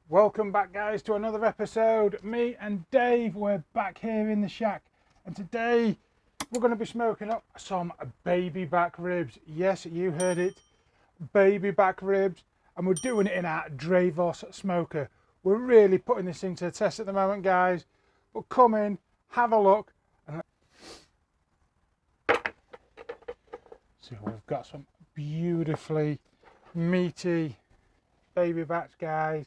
Welcome back, guys, to another episode. Me and Dave, we're back here in the shack, and today we're going to be smoking up some baby back ribs. Yes, you heard it, baby back ribs, and we're doing it in our Drevos smoker. We're really putting this thing to the test at the moment, guys, but come in, have a look. And so we've got some beautifully meaty baby backs, guys.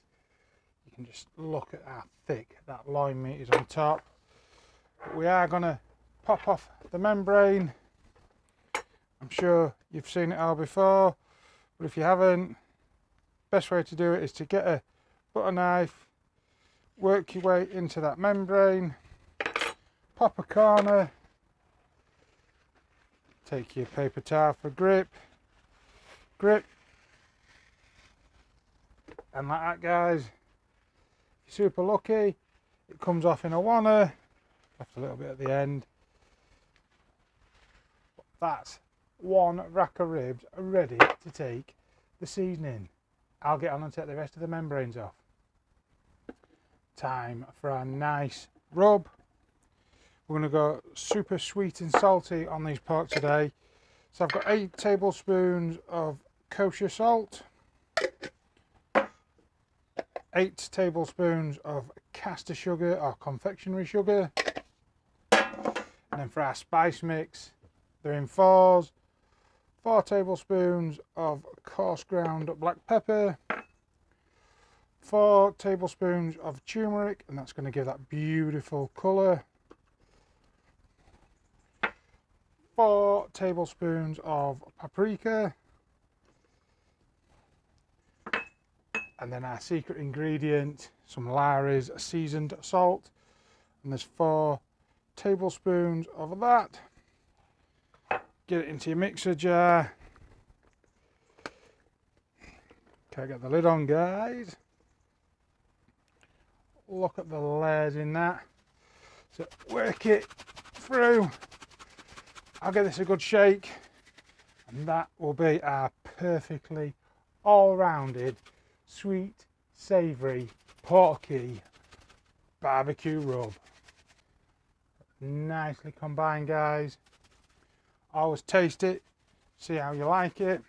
You can just look at how thick that loin meat is on top. But we are going to pop off the membrane. I'm sure you've seen it all before, but if you haven't, best way to do it is to get a butter knife, work your way into that membrane, pop a corner, take your paper towel for grip, and like that, guys. Super lucky, it comes off in a wanna, left a little bit at the end. But that's one rack of ribs ready to take the seasoning. I'll get on and take the rest of the membranes off. Time for a nice rub. We're going to go super sweet and salty on these pork today. So I've got 8 tablespoons of kosher salt, 8 tablespoons of caster sugar or confectionery sugar, and then for our spice mix, they're in 4s, 4 tablespoons of coarse ground black pepper, 4 tablespoons of turmeric, and that's going to give that beautiful colour, 4 tablespoons of paprika, and then our secret ingredient, some Lawry's seasoned salt, and there's 4 tablespoons of that. Get it into your mixer jar. Can't get the lid on, guys. Look at the layers in that. So work it through. I'll give this a good shake, and that will be our perfectly all-rounded sweet, savoury, porky barbecue rub. Nicely combined, guys. Always taste it, see how you like it,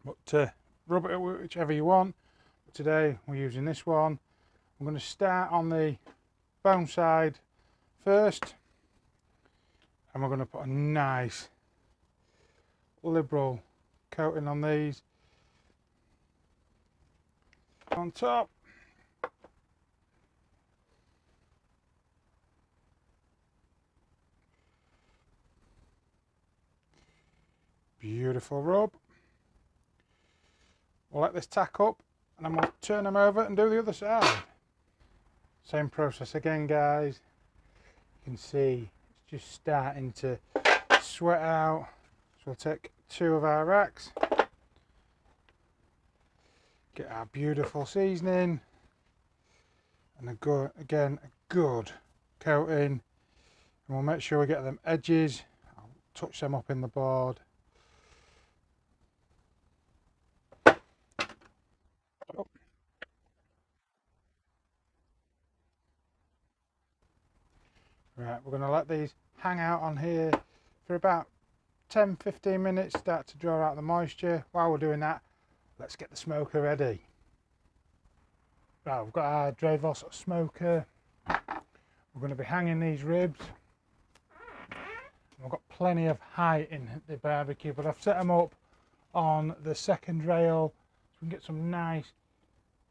but rub it whichever you want. But today we're using this one. I'm going to start on the bone side first, and we're going to put a nice liberal coating on these on top. Beautiful rub. We'll let this tack up, and then we'll turn them over and do the other side. Same process again, guys. You can see it's just starting to sweat out. So we'll take 2 of our racks, get our beautiful seasoning, and a good coating, and we'll make sure we get them edges. I'll touch them up in the board. Oh. Right, we're going to let these hang out on here for about 10-15 minutes, start to draw out the moisture. While we're doing that, let's get the smoker ready. Right, we've got our Drevos smoker. We're going to be hanging these ribs. We've got plenty of height in the barbecue, but I've set them up on the second rail so we can get some nice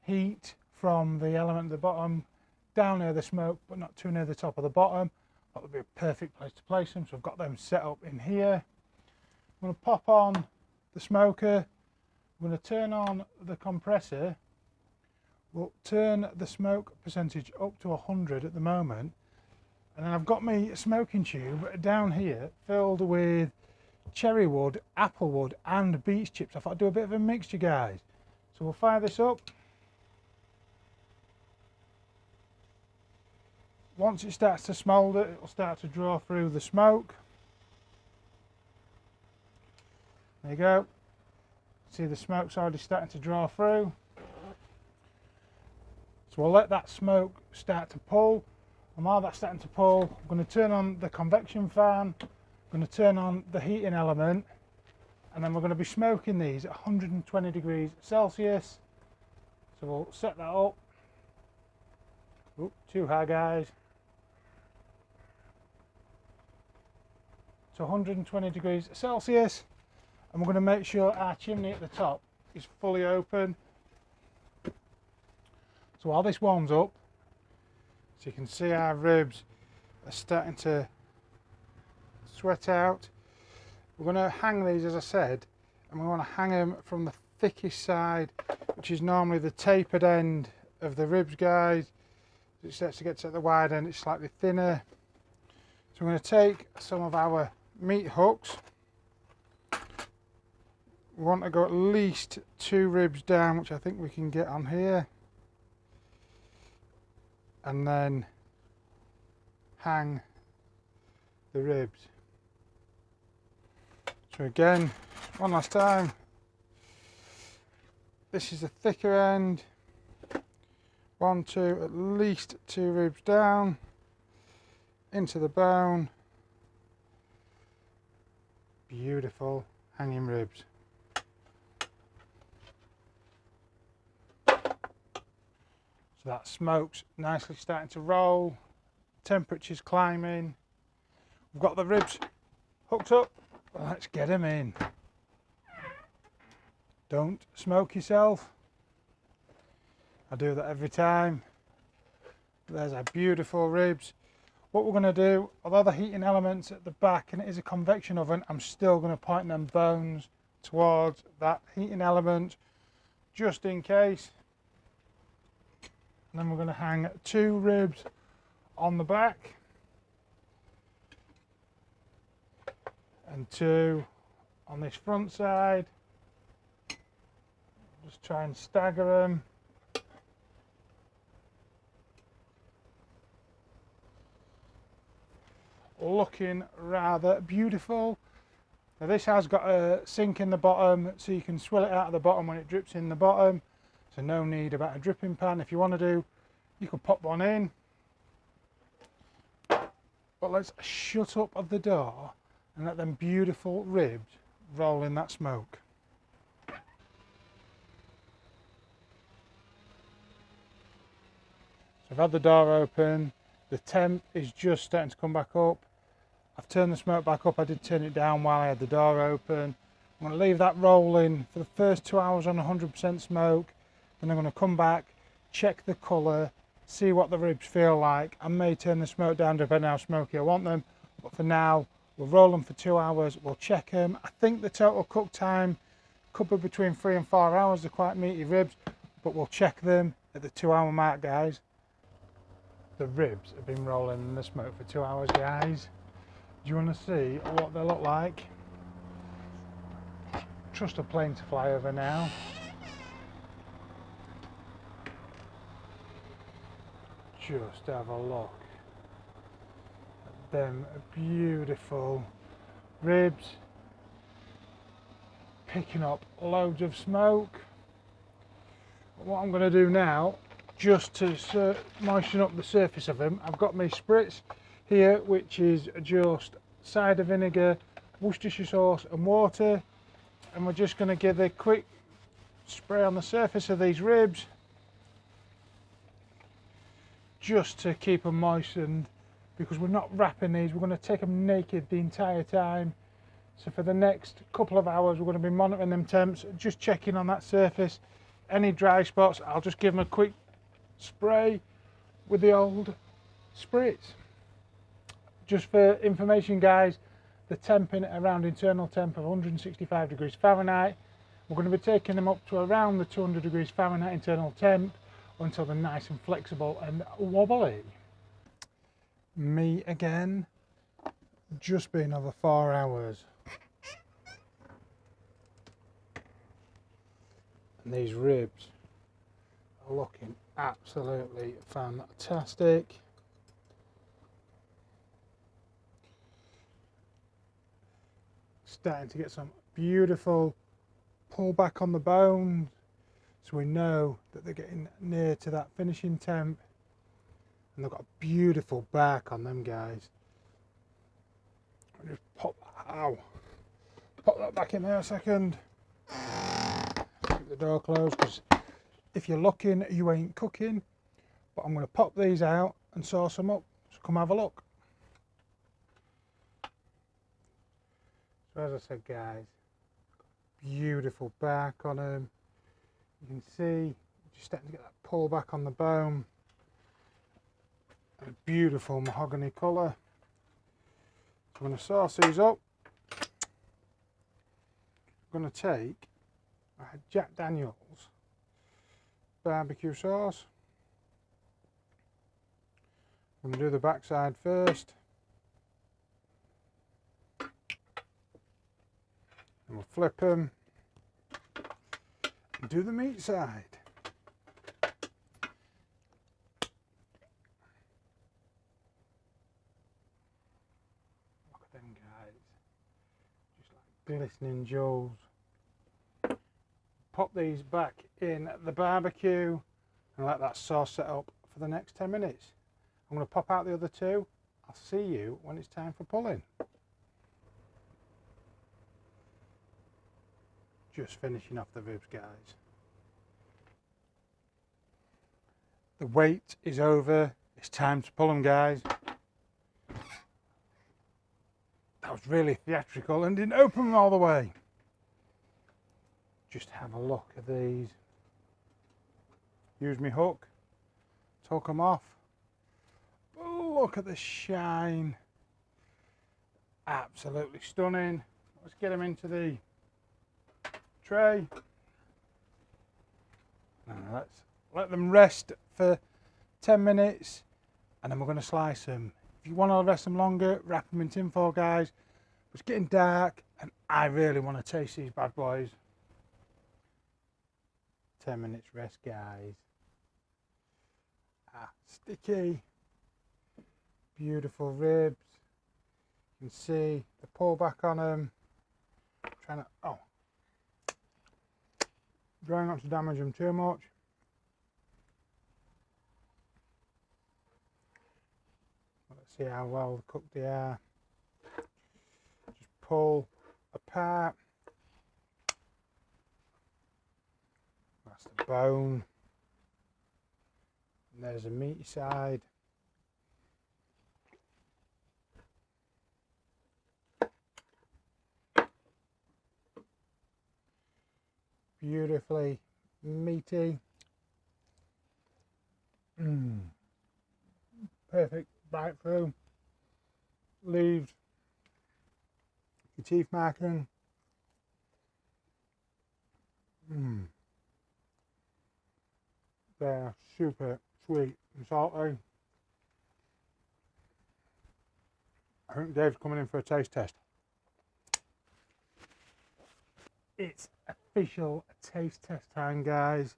heat from the element at the bottom down near the smoke, but not too near the top of the bottom. That would be a perfect place to place them, so I've got them set up in here. I'm going to pop on the smoker. I'm going to turn on the compressor. We'll turn the smoke percentage up to 100 at the moment, and then I've got my smoking tube down here filled with cherry wood, apple wood and beech chips. I thought I'd do a bit of a mixture, guys. So we'll fire this up. Once it starts to smoulder, it will start to draw through the smoke. There you go. See, the smoke's already starting to draw through. So we'll let that smoke start to pull, and while that's starting to pull, I'm going to turn on the convection fan, I'm going to turn on the heating element, and then we're going to be smoking these at 120 degrees Celsius. So we'll set that up. Oop, too high, guys. To 120 degrees Celsius, and we're going to make sure our chimney at the top is fully open. So while this warms up, so you can see our ribs are starting to sweat out. We're going to hang these, as I said, and we want to hang them from the thickest side, which is normally the tapered end of the ribs, guys. As it starts to get to the wide end, it's slightly thinner. So we're going to take some of our meat hooks. We want to go at least 2 ribs down, which I think we can get on here, and then hang the ribs. So again, one last time, this is the thicker end, 1, 2, at least 2 ribs down into the bone. Beautiful hanging ribs. So that smoke's nicely starting to roll, temperature's climbing, we've got the ribs hooked up. Let's get them in. Don't smoke yourself. I do that every time. There's our beautiful ribs. What we're going to do, although the heating element's at the back and it is a convection oven, I'm still going to point them bones towards that heating element just in case. And then we're going to hang 2 ribs on the back and 2 on this front side. Just try and stagger them. Looking rather beautiful. Now this has got a sink in the bottom, so you can swill it out of the bottom when it drips in the bottom. So no need about a dripping pan. If you want to do, you can pop one in. But let's shut up the door and let them beautiful ribs roll in that smoke. So I've had the door open, the temp is just starting to come back up. I've turned the smoke back up, I did turn it down while I had the door open. I'm going to leave that rolling for the first 2 hours on 100% smoke, then I'm going to come back, check the colour, see what the ribs feel like. I may turn the smoke down depending on how smoky I want them, but for now we'll roll them for 2 hours, we'll check them. I think the total cook time could be between 3 and 4 hours. They're quite meaty ribs, but we'll check them at the 2 hour mark, guys. The ribs have been rolling in the smoke for 2 hours, guys. Do you want to see what they look like? Trust a plane to fly over now. Just have a look at them beautiful ribs, picking up loads of smoke. What I'm going to do now, just to moisten up the surface of them, I've got my spritz here, which is just cider vinegar, Worcestershire sauce and water, and we're just going to give a quick spray on the surface of these ribs just to keep them moistened, because we're not wrapping these, we're going to take them naked the entire time. So for the next couple of hours we're going to be monitoring them temps, just checking on that surface. Any dry spots, I'll just give them a quick spray with the old spritz. Just for information, guys, the temp in around internal temp of 165 degrees Fahrenheit. We're going to be taking them up to around the 200 degrees Fahrenheit internal temp until they're nice and flexible and wobbly. Me again, just been over 4 hours. And these ribs are looking absolutely fantastic. Starting to get some beautiful pull back on the bone, so we know that they're getting near to that finishing temp, and they've got a beautiful bark on them, guys. I'll just pop that back in there a second. Keep the door closed, because if you're looking you ain't cooking. But I'm going to pop these out and sauce them up, so come have a look. So as I said, guys, beautiful bark on them. You can see just starting to get that pull back on the bone. And a beautiful mahogany colour. So I'm going to sauce these up. I'm going to take Jack Daniel's barbecue sauce. I'm going to do the back side first. And we'll flip them and do the meat side. Look at them, guys. Just like glistening jewels. Pop these back in the barbecue and let that sauce set up for the next 10 minutes. I'm going to pop out the other two. I'll see you when it's time for pulling. Just finishing off the ribs, guys. The wait is over. It's time to pull them, guys. That was really theatrical and didn't open them all the way. Just have a look at these. Use my hook to hook them off. Look at the shine. Absolutely stunning. Let's get them into the tray. Now let's let them rest for 10 minutes and then we're going to slice them. If you want to rest them longer, wrap them in tin foil, guys. It's getting dark and I really want to taste these bad boys. 10 minutes rest, guys. Sticky. Beautiful ribs. You can see the pull back on them. Trying not to damage them too much. Let's see how well cooked they are. Just pull apart. That's the bone. And there's the meaty side. Beautifully meaty. Perfect bite through. Leaves your teeth marking. They're super sweet and salty. I think Dave's coming in for a taste test. It's official taste test time, guys.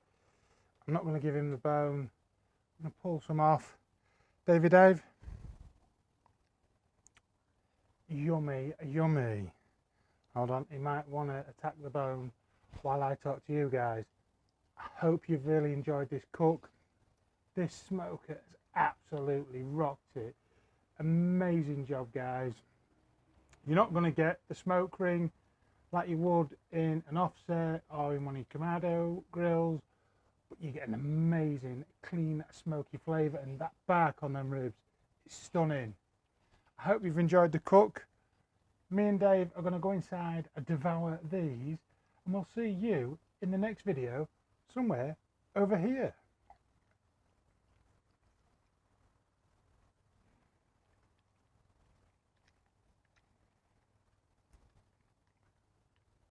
I'm not going to give him the bone. I'm going to pull some off. Dave. Yummy, yummy. Hold on, he might want to attack the bone while I talk to you guys. I hope you've really enjoyed this cook. This smoker has absolutely rocked it. Amazing job, guys. You're not going to get the smoke ring like you would in an offset or in one of your Kamado grills, but you get an amazing clean smoky flavour, and that bark on them ribs is stunning. I hope you've enjoyed the cook. Me and Dave are going to go inside and devour these, and we'll see you in the next video somewhere over here.